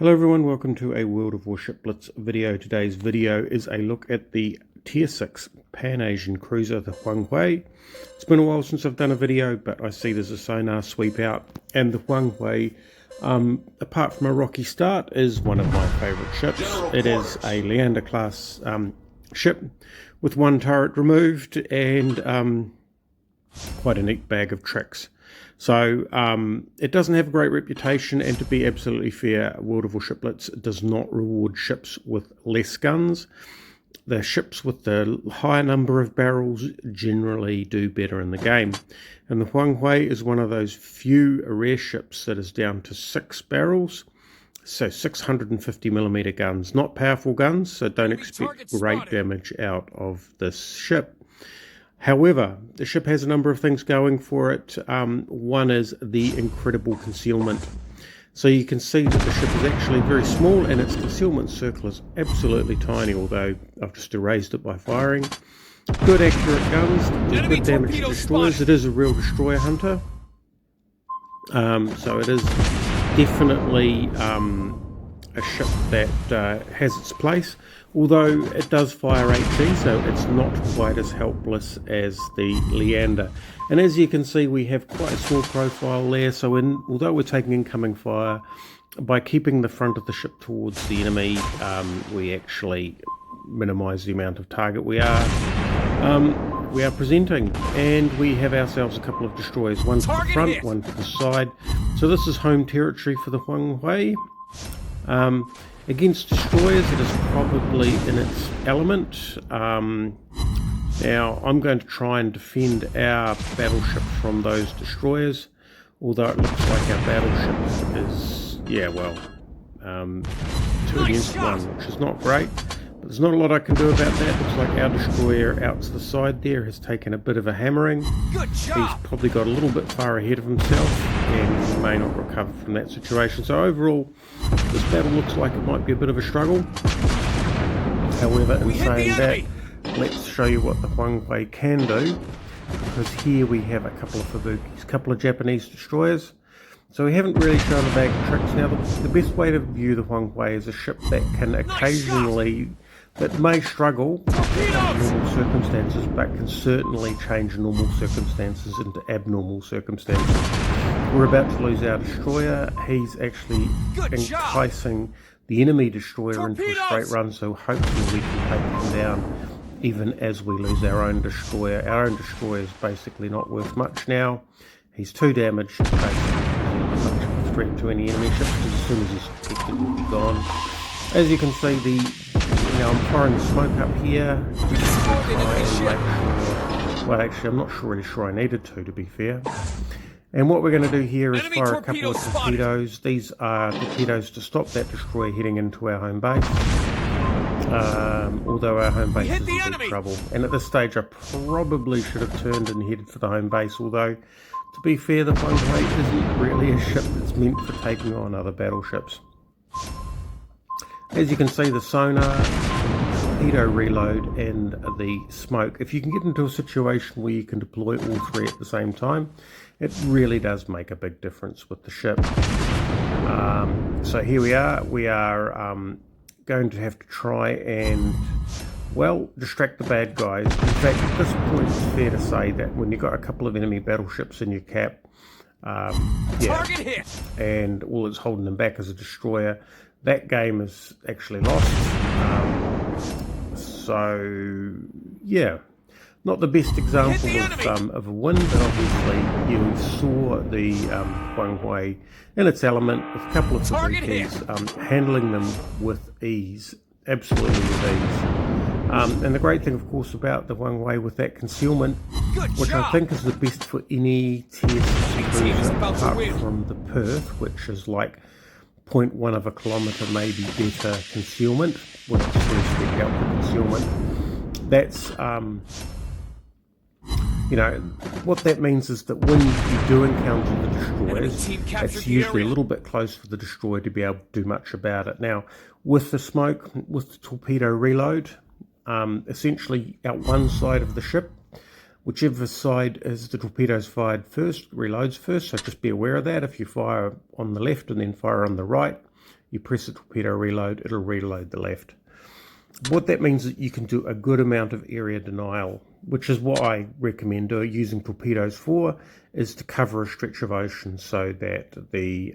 Hello everyone, welcome to a World of Warship Blitz video. Today's video is a look at the Tier 6 Pan-Asian cruiser, the Huanghe. It's been a while since I've done a video, but I see there's a sonar sweep out, and the Huanghe, apart from a rocky start, is one of my favourite ships. It is a Leander class ship with one turret removed and quite a neat bag of tricks. So it doesn't have a great reputation, and to be absolutely fair, World of Warship Blitz does not reward ships with less guns. The ships with the higher number of barrels generally do better in the game. And the Huanghe is one of those few rare ships that is down to 6 barrels. So 650mm guns, not powerful guns, so don't expect great damage out of this ship. However, the ship has a number of things going for it. One is the incredible concealment. So you can see that the ship is actually very small and its concealment circle is absolutely tiny, although I've just erased it by firing. Good accurate guns, good damage to destroyers. It is a real destroyer hunter. So it is definitely a ship that has its place, although it does fire HE, so it's not quite as helpless as the Leander. And as you can see, we have quite a small profile there, so although we're taking incoming fire, by keeping the front of the ship towards the enemy, we actually minimise the amount of target we are presenting. And we have ourselves a couple of destroyers, one to the front, one to the side. So this is home territory for the Huanghe. Against destroyers, it is probably in its element. Now, I'm going to try and defend our battleship from those destroyers, although it looks like our battleship is, 2 against 1, which is not great. But there's not a lot I can do about that. Looks like our destroyer out to the side there has taken a bit of a hammering. He's probably got a little bit far ahead of himself, and he may not recover from that situation. So overall, this battle looks like it might be a bit of a struggle. However, in saying that, let's show you what the Huanghe can do, because here we have a couple of Fubukis, a couple of Japanese destroyers. So we haven't really shown a bag of tricks. Now, the best way to view the Huanghe is a ship that can occasionally, that may struggle under normal circumstances, but can certainly change normal circumstances into abnormal circumstances. We're about to lose our destroyer. He's actually enticing the enemy destroyer into a straight run, so hopefully we can take him down even as we lose our own destroyer. Our own destroyer is basically not worth much now. He's 2 damage, basically not much of a threat to any enemy ships, because as soon as he's detected, he'll be gone. As you can see, I'm firing the smoke up here. Well, actually, I'm not really sure I needed to be fair. And what we're going to do here is fire a couple of torpedoes. These are torpedoes to stop that destroyer heading into our home base. Although our home base is in big trouble. And at this stage, I probably should have turned and headed for the home base, although, to be fair, the Huanghe isn't really a ship that's meant for taking on other battleships. As you can see, the sonar, the torpedo reload, and the smoke, if you can get into a situation where you can deploy all 3 at the same time, it really does make a big difference with the ship. So here we are going to have to try and, distract the bad guys. In fact, at this point, it's fair to say that when you've got a couple of enemy battleships in your cap, and all that's holding them back is a destroyer, that game is actually lost. Not the best example of a win, but obviously you saw the Huanghe in its element with a couple of Fubukis, handling them with ease, absolutely with ease. And the great thing, of course, about the Huanghe with that concealment, which I think is the best for any Tier 6 cruiser, apart from the Perth, which is like 0.1 of a kilometre, maybe better concealment, when it's first picked out for concealment. That's, what that means is that when you do encounter the destroyers, it's usually a little bit close for the destroyer to be able to do much about it. Now, with the smoke, with the torpedo reload, essentially out one side of the ship, whichever side is the torpedoes fired first, reloads first, so just be aware of that. If you fire on the left and then fire on the right, you press the torpedo reload, it'll reload the left. What that means is that you can do a good amount of area denial, which is what I recommend using torpedoes for, is to cover a stretch of ocean so that the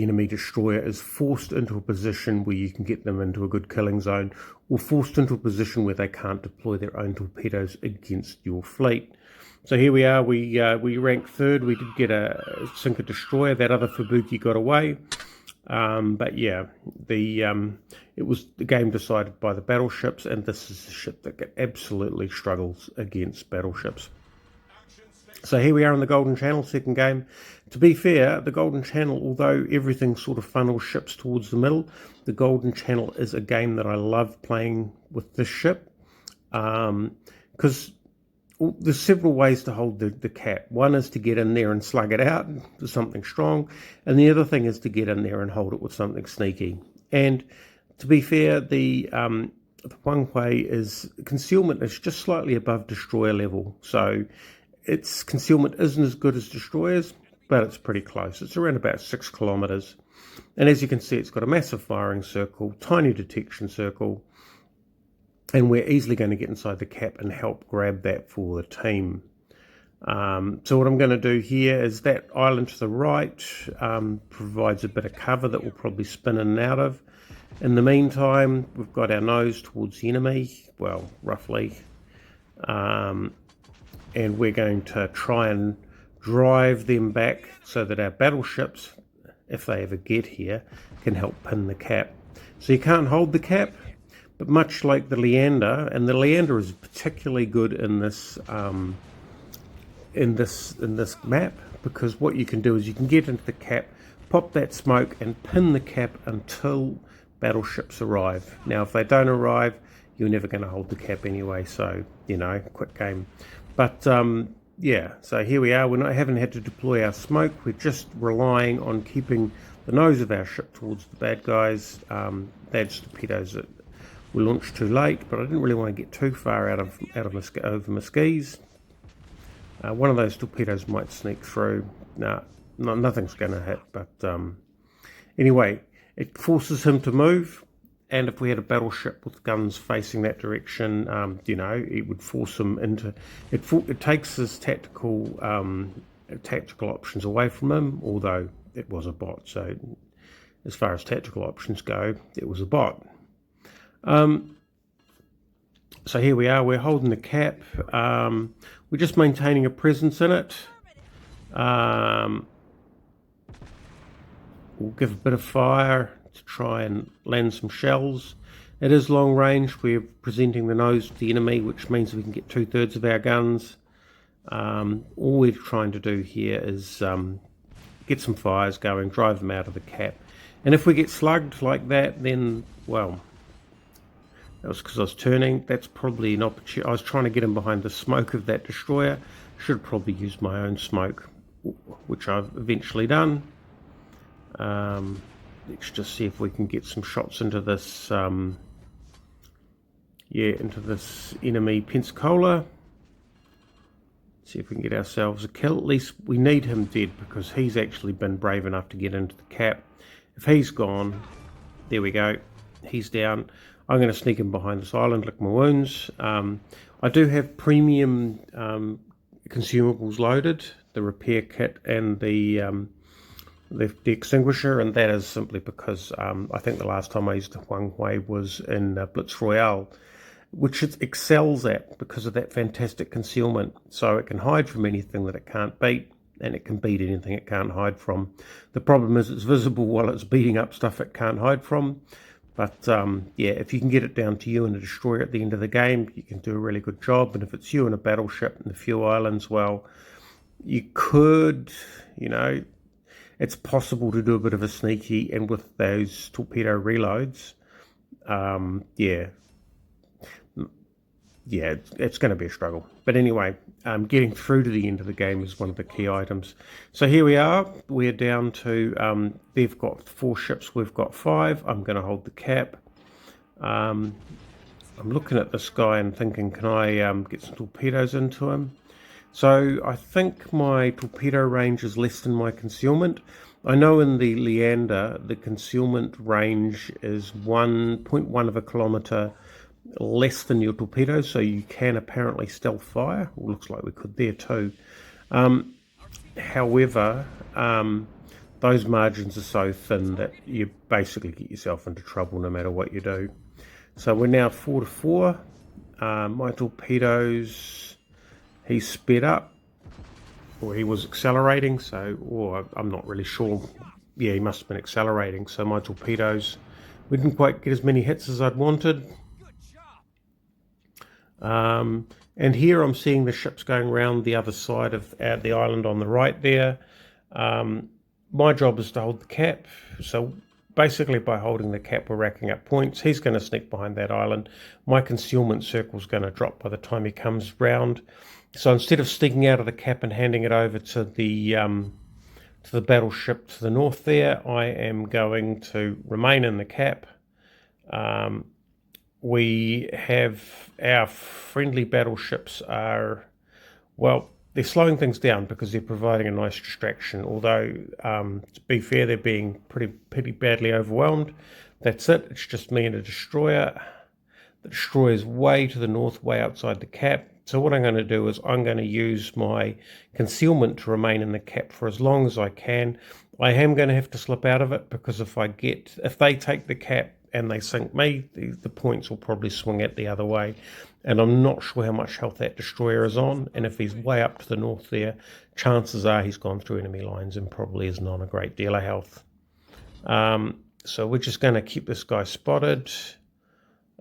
enemy destroyer is forced into a position where you can get them into a good killing zone, or forced into a position where they can't deploy their own torpedoes against your fleet. So here we are, we ranked third. We did get a sinker destroyer. That other Fubuki got away. But yeah, it was the game decided by the battleships, and this is a ship that absolutely struggles against battleships. So here we are in the Golden Channel, second game. To be fair, the Golden Channel, although everything sort of funnels ships towards the middle, the Golden Channel is a game that I love playing with this ship, because there's several ways to hold the cap. One is to get in there and slug it out with something strong, and the other thing is to get in there and hold it with something sneaky. And to be fair, the Huanghe concealment is just slightly above destroyer level, so its concealment isn't as good as destroyers, but it's pretty close. It's around about 6 kilometers, and as you can see, it's got a massive firing circle, tiny detection circle, and we're easily going to get inside the cap and help grab that for the team. So what I'm going to do here is that island to the right provides a bit of cover that we'll probably spin in and out of. In the meantime, we've got our nose towards the enemy, well, roughly, and we're going to try and drive them back so that our battleships, if they ever get here, can help pin the cap. So you can't hold the cap, but much like the Leander, and the Leander is particularly good in this map, because what you can do is you can get into the cap, pop that smoke, and pin the cap until battleships arrive. Now, if they don't arrive, you're never going to hold the cap anyway. So, you know, quick game. But yeah, so here we are. Haven't had to deploy our smoke. We're just relying on keeping the nose of our ship towards the bad guys. That's torpedoes that we launched too late, but I didn't really want to get too far over Muskies. One of those torpedoes might sneak through. Nothing's going to hit, but anyway, it forces him to move. And if we had a battleship with guns facing that direction, you know, it would force him into it. It takes his tactical options away from him, although it was a bot. So as far as tactical options go, it was a bot. So here we are. We're holding the cap. We're just maintaining a presence in it. We'll give a bit of fire to try and land some shells. It is long range. We're presenting the nose to the enemy, which means we can get 2/3 of our guns. All we're trying to do here is get some fires going, drive them out of the cap. And if we get slugged like that, then, well, that was because I was turning. That's probably an opportunity. I was trying to get in behind the smoke of that destroyer. Should have probably used my own smoke, which I've eventually done. Let's just see if we can get some shots into this, into this enemy Pensacola. See if we can get ourselves a kill. At least we need him dead, because he's actually been brave enough to get into the cap. If he's gone, there we go. He's down. I'm going to sneak him behind this island, lick my wounds. I do have premium consumables loaded, the repair kit and the extinguisher, and that is simply because I think the last time I used the Huanghe was in Blitz Royale, which it excels at because of that fantastic concealment. So it can hide from anything that it can't beat, and it can beat anything it can't hide from. The problem is it's visible while it's beating up stuff it can't hide from. But yeah, if you can get it down to you and a destroyer at the end of the game, you can do a really good job. And if it's you and a battleship and a few islands, well, you could, you know, it's possible to do a bit of a sneaky, and with those torpedo reloads, yeah, it's going to be a struggle. But anyway, getting through to the end of the game is one of the key items. So here we are. We're down to, they've got 4 ships, we've got 5. I'm going to hold the cap. I'm looking at this guy and thinking, can I get some torpedoes into him? So I think my torpedo range is less than my concealment. I know in the Leander, the concealment range is 1.1 of a kilometre less than your torpedo, so you can apparently stealth fire. Well, looks like we could there too. However, those margins are so thin that you basically get yourself into trouble no matter what you do. So we're now 4 to 4. My torpedoes, he's sped up, or he was accelerating, so, or I'm not really sure. Yeah, he must have been accelerating. So my torpedoes, we didn't quite get as many hits as I'd wanted. And here I'm seeing the ships going around the other side of the island on the right there. My job is to hold the cap. So basically by holding the cap, we're racking up points. He's going to sneak behind that island. My concealment circle is going to drop by the time he comes round. So instead of sneaking out of the cap and handing it over to the battleship to the north there, I am going to remain in the cap. We have our friendly battleships are, well, they're slowing things down because they're providing a nice distraction. Although, to be fair, they're being pretty badly overwhelmed. That's it. It's just me and a destroyer. The destroyer's way to the north, way outside the cap. So what I'm going to do is I'm going to use my concealment to remain in the cap for as long as I can. I am going to have to slip out of it because if they take the cap and they sink me, the points will probably swing it the other way. And I'm not sure how much health that destroyer is on. And if he's way up to the north there, chances are he's gone through enemy lines and probably isn't on a great deal of health. So we're just going to keep this guy spotted.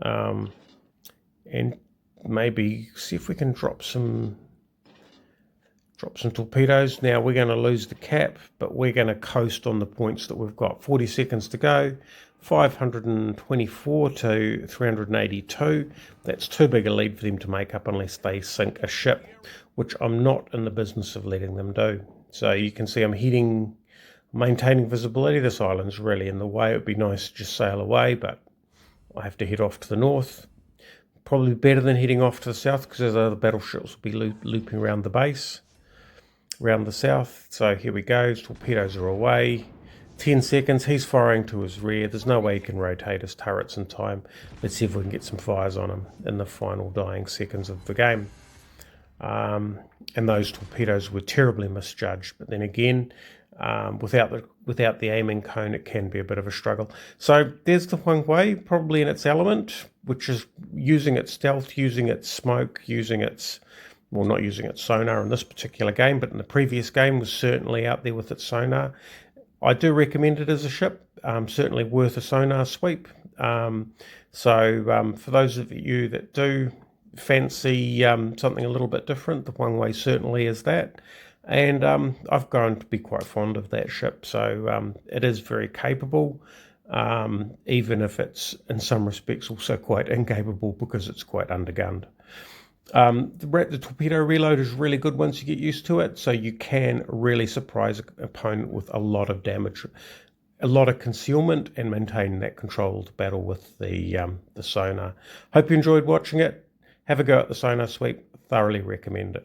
And maybe see if we can drop some torpedoes. Now we're going to lose the cap, but we're going to coast on the points that we've got. 40 seconds to go. 524 to 382. That's too big a lead for them to make up unless they sink a ship, which I'm not in the business of letting them do. So you can see I'm maintaining visibility. This island's really in the way. It would be nice to just sail away, but I have to head off to the north. Probably better than heading off to the south because those other battleships will be looping around the base, around the south. So here we go. Torpedoes are away. 10 seconds. He's firing to his rear. There's no way he can rotate his turrets in time. Let's see if we can get some fires on him in the final dying seconds of the game. And those torpedoes were terribly misjudged. But then again, without the aiming cone, it can be a bit of a struggle. So there's the Huanghe, probably in its element, which is using its stealth, using its smoke, using its, well, not using its sonar in this particular game, but in the previous game was certainly out there with its sonar. I do recommend it as a ship, certainly worth a sonar sweep. So for those of you that do fancy something a little bit different, the Huanghe certainly is that. And I've grown to be quite fond of that ship. So it is very capable, even if it's in some respects also quite incapable because it's quite undergunned. The torpedo reload is really good once you get used to it, so you can really surprise an opponent with a lot of damage, a lot of concealment, and maintain that controlled battle with the sonar. Hope you enjoyed watching it. Have a go at the sonar sweep. Thoroughly recommend it.